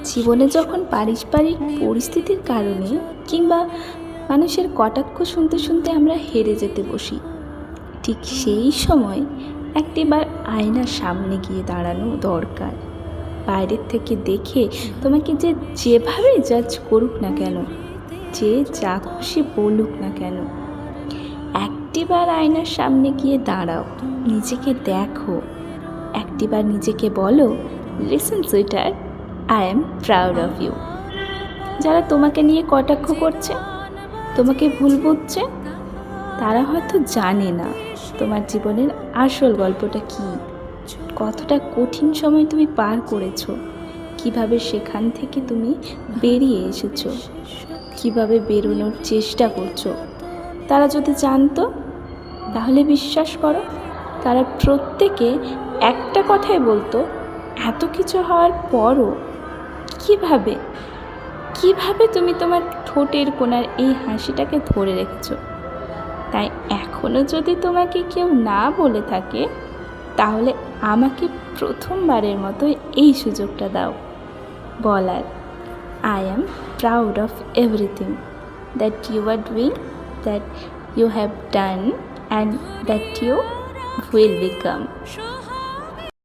জীবনে যখন পারস্পরিক পরিস্থিতির কারণে কিংবা মানুষের কটাক্ষ শুনতে শুনতে আমরা হেরে যেতে বসি, ঠিক সেই সময় একটিবার আয়নার সামনে গিয়ে দাঁড়ানো দরকার। বাইরের থেকে দেখে তোমাকে যেভাবে জাজ করুক না কেন, যে যা খুশি বলুক না কেন, একটিবার আয়নার সামনে গিয়ে দাঁড়াও, নিজেকে দেখো, একটিবার নিজেকে বলো, listen sweeter, I am proud of you. যারা তোমাকে নিয়ে কটাক্ষ করছে, তোমাকে ভুল বুঝছে, তারা হয়তো জানে না তোমার জীবনের আসল গল্পটা কী, কতটা কঠিন সময় তুমি পার করেছো, কিভাবে সেখান থেকে তুমি বেরিয়ে এসেছো, কিভাবে বেরোনোর চেষ্টা করছো। তারা যদি জানতো, তাহলে বিশ্বাস করো তারা প্রত্যেকে একটা কথাই বলতো, এত কিছু হওয়ার পরও কিভাবে কিভাবে তুমি তোমার ঠোঁটের কোণার এই হাসিটাকে ধরে রেখেছো। তাই এখনও যদি তোমাকে কেউ না বলে থাকে, তাহলে আমাকে প্রথমবারের মতো এই সুযোগটা দাও বলার, I am proud of everything that you are doing, that you have done and that you will become.